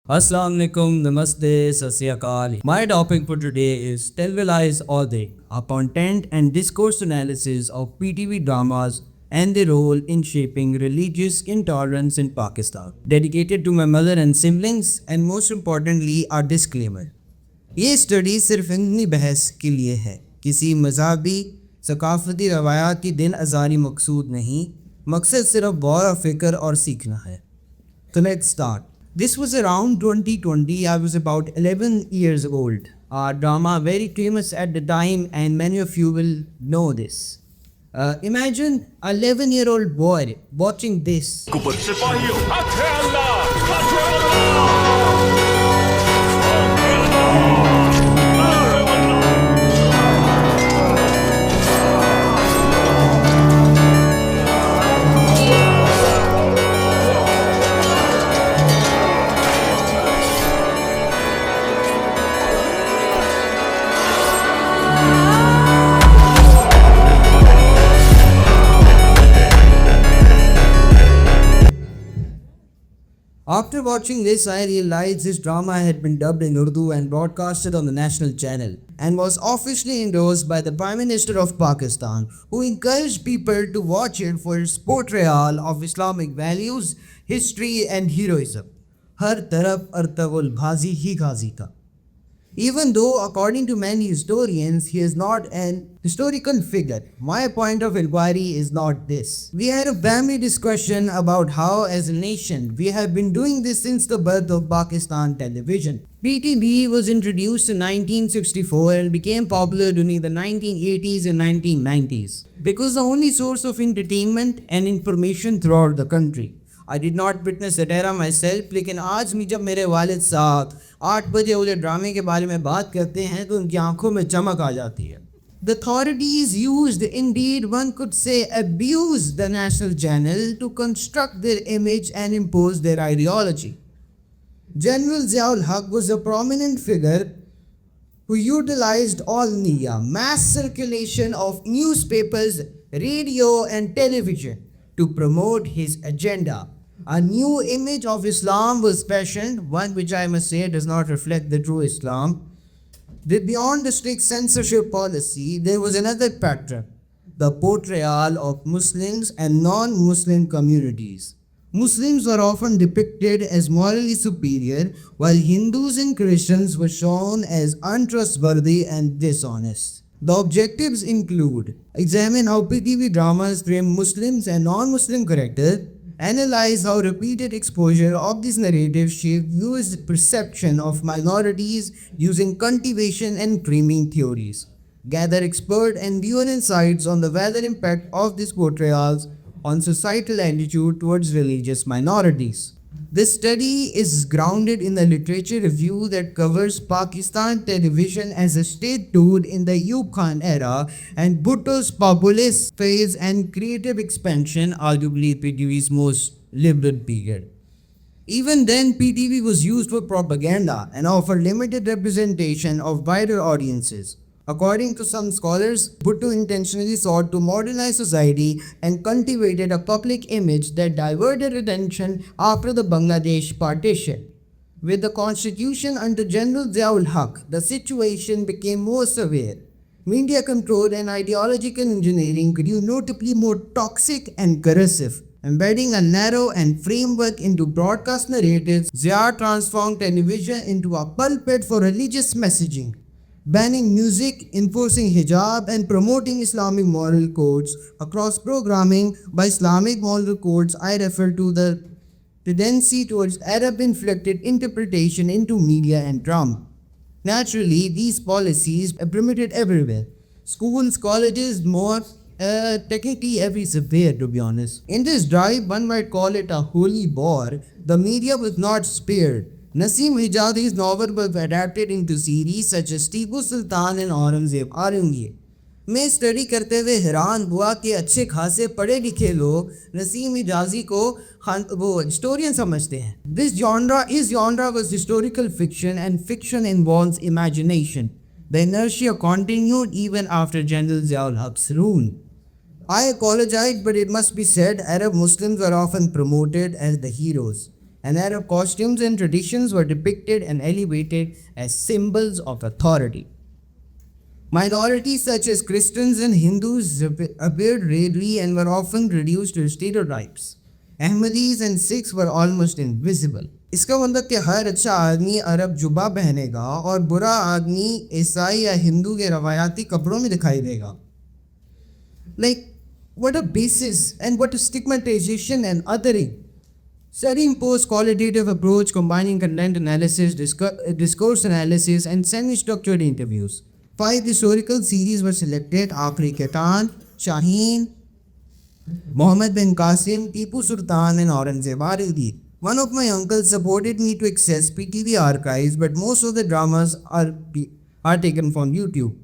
Assalamu alaikum, namaste, sat sri akal. My topic for today is Televised All Day, a content and discourse analysis of PTV dramas and their role in shaping religious intolerance in Pakistan. Dedicated to my mother and siblings, and most importantly, our disclaimer. ये study सिर्फ इतनी बहस के लिए है, किसी मजहबी सकाफती रवायात की दिन आज़ारी मकसूद नहीं, मकसद सिर्फ गौर फ़िक्र और सीखना है. So let's start. This was around 2020. I was about 11 years old. Our drama very famous at the time, and many of you will know this. Imagine a 11-year-old boy watching this. After watching this, I realized this drama had been dubbed in Urdu and broadcasted on the national channel and was officially endorsed by the Prime Minister of Pakistan, who encouraged people to watch it for its portrayal of Islamic values, history and heroism. हर तरफ अर्तगुल भाजी ही गाजी था. Even though, according to many historians, he is not an historical figure, my point of inquiry is not this. We had a family discussion about how, as a nation, we have been doing this since the birth of Pakistan television. PTV was introduced in 1964 and became popular during the 1980s and 1990s because the only source of entertainment and information throughout the country. I did not witness that era myself, लेकिन आज भी जब मेरे वालिद साहब 8 बजे उस ड्रामे के बारे में बात करते हैं तो उनकी आंखों में चमक आ जाती है. The authorities used, indeed one could say abused, the national channel to construct their image and impose their ideology. General Ziaul Haq was a prominent figure who utilized all media, mass circulation of newspapers, radio and television to promote his agenda. A new image of Islam was fashioned, one which I must say does not reflect the true Islam. That beyond the strict censorship policy, there was another pattern, the portrayal of Muslims and non-Muslim communities. Muslims were often depicted as morally superior, while Hindus and Christians were shown as untrustworthy and dishonest. The objectives include examine how PTV dramas frame Muslims and non-Muslim characters, analyze how repeated exposure of these narratives shape viewers' perception of minorities using cultivation and framing theories, gather expert and viewer insights on the wider impact of these portrayals on societal attitude towards religious minorities. This study is grounded in the literature review that covers Pakistan television as a state tool in the Ayub Khan era and Bhutto's populist phase and creative expansion, arguably PTV's most liberal period. Even then, PTV was used for propaganda and offered limited representation of wider audiences. According to some scholars, Bhutto intentionally sought to modernize society and cultivated a public image that diverted attention after the Bangladesh partition. With the constitution under General Ziaul Haq, the situation became more severe. Media control and ideological engineering grew notably more toxic and corrosive. Embedding a narrow and framework into broadcast narratives, Zia transformed television into a pulpit for religious messaging. Banning music, enforcing hijab and promoting Islamic moral codes across programming. By Islamic moral codes, I refer to the tendency towards Arab-inflected interpretation into media and drama. Naturally, these policies are permitted everywhere. Schools, colleges, mosques, technically every sphere, to be honest. In this drive, one might call it a holy war. The media was not spared. Naseem Hijazi's novel was adapted into series such as Tipu Sultan and Aurangzeb Aurangzeb. मैं study करते हुए हैरान हुआ कि अच्छे खासे पढ़े लिखे लोग नसीम हिजाजी को वो हिस्टोरियन समझते हैं. This genre was historical fiction and fiction involves imagination. The inertia continued even after General Ziaul Haq's rule. I apologize, but it must be said Arab Muslims were often promoted as the heroes. and Arab costumes and traditions were depicted and elevated as symbols of authority. Minorities such as Christians and Hindus appeared rarely and were often reduced to stereotypes. Ahmadis and Sikhs were almost invisible. इसका मतलब कि हर अच्छा आदमी अरब जुबा पहनेगा और बुरा आदमी ईसाई या हिंदू के रवायाती कपड़ों में दिखाई देगा. Like, what a basis and what a stigmatization and othering. Studying post-qualitative approach combining content analysis, discourse analysis and semi-structured interviews. 5 historical series were selected: Akhri Katan, Shaheen, Muhammad bin Qasim, Tipu Sultan and Aurangzeb Aridi. One of my uncles supported me to access PTV archives, but most of the dramas are taken from YouTube.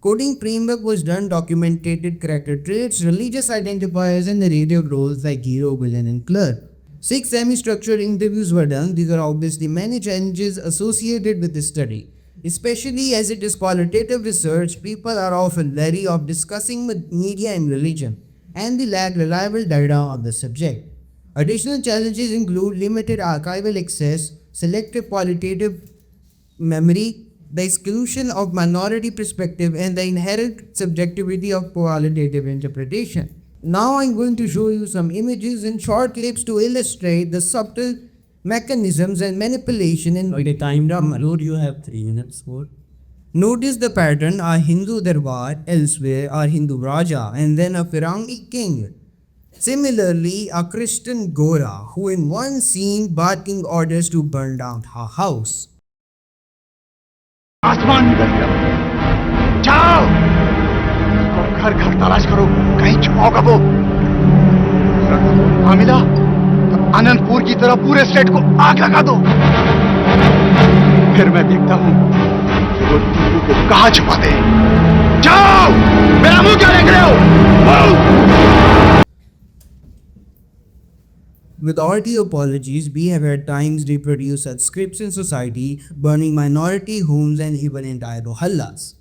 Coding framework was done, documented character traits, religious identifiers and narrative roles like hero, villain and clerk. 6 semi-structured interviews were done. These are obviously many challenges associated with this study. Especially as it is qualitative research, people are often wary of discussing with media and religion, and they lack reliable data on the subject. Additional challenges include limited archival access, selective qualitative memory, the exclusion of minority perspective, and the inherent subjectivity of qualitative interpretation. Now I'm going to show you some images and short clips to illustrate the subtle mechanisms and manipulation in the time drama. Lord, you have 3 minutes more. Notice the pattern: a Hindu Darbar, elsewhere a Hindu Raja, and then a Firangi king. Similarly, a Christian Gora, who in one scene barking orders to burn down her house. आसमान निकल गया, जाओ और घर घर तलाश करो, कहीं छुपा होगा वो। हाँ मिला तो अनंतपुर की तरह पूरे स्टेट को आग लगा दो। फिर मैं देखता हूँ कि वो टीपू को कहाँ छुपाते हैं। जाओ, मेरा मुंह क्या देख रहे हो? With hearty apologies, we have at times reproduced such scripts in society, burning minority homes and even entire Rohallas.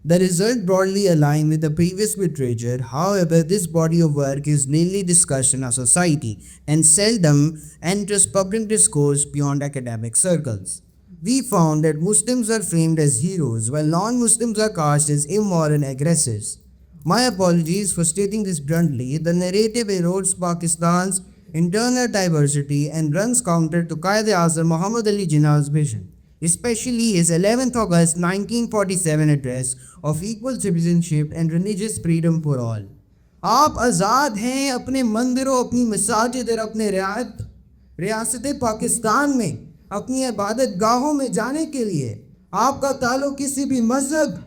The result broadly aligned with the previous literature. However, this body of work is rarely discussed in our society and seldom enters public discourse beyond academic circles. We found that Muslims are framed as heroes while non-Muslims are cast as immoral and aggressors. My apologies for stating this bluntly. The narrative erodes Pakistan's internal diversity and runs counter to Quaid-e-Azam Muhammad Ali Jinnah's vision, especially his 11th August 1947 address of equal citizenship and religious freedom for all. आप आज़ाद हैं अपने मंदिरों, अपनी मसाजिद और अपने रियासत पाकिस्तान में अपनी इबादत गाहों में जाने के लिए। आपका ताल्लुक़ किसी भी मज़हब,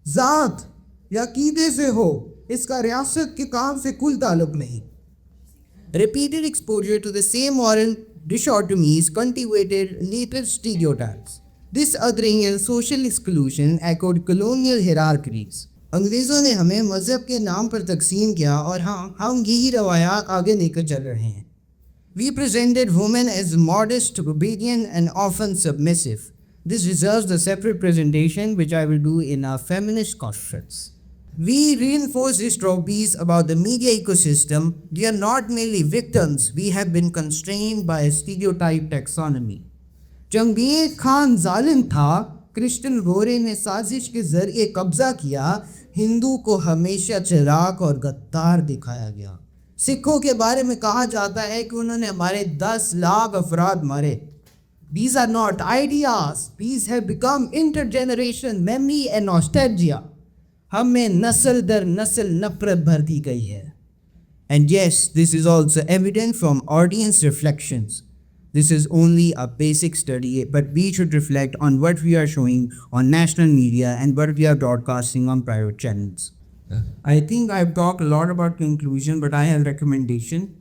ज़ात या क़ीदे से हो, इसका रियासत के काम से कोई ताल्लुक़ नहीं. Repeated exposure to the same moral dichotomies cultivated later stereotypes. This othering and social exclusion echoed colonial hierarchies. अंग्रेज़ों ने हमें मज़हब के नाम पर तकसीम किया और हम यही रवायात आगे लेकर चल रहे हैं. We presented women as modest, obedient and often submissive. This deserves a separate presentation which I will do in our feminist constructs. We reinforce these tropes about the media ecosystem. They are not merely victims. We have been constrained by a stereotype taxonomy. Jangir Khan जालिम था, Christian गोरे ने साजिश के जरिए कब्जा किया, हिंदू को हमेशा चिराग और गद्दार दिखाया गया. सिखों के बारे में कहा जाता है कि उन्होंने हमारे 10 लाख अफराद मारे. These are not ideas. These have become intergeneration memory and nostalgia. हम में नस्ल दर नस्ल नफरत भर दी गई है. And yes, this is also evident from audience reflections. This is only a basic study, but we should reflect on what we are showing on national media and what we are broadcasting on private channels. I think I've talked a lot about conclusion, but I have a recommendation.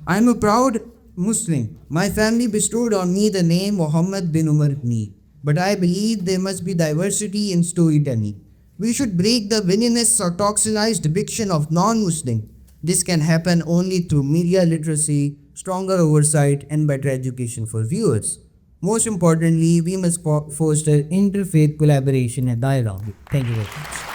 I am a proud Muslim. My family bestowed on me the name Muhammad bin Umar Mir, but I believe there must be diversity in storytelling. We should break the villainous or toxicized depiction of non-Muslim. This can happen only through media literacy, stronger oversight, and better education for viewers. Most importantly, we must foster interfaith collaboration and dialogue. Thank you very much.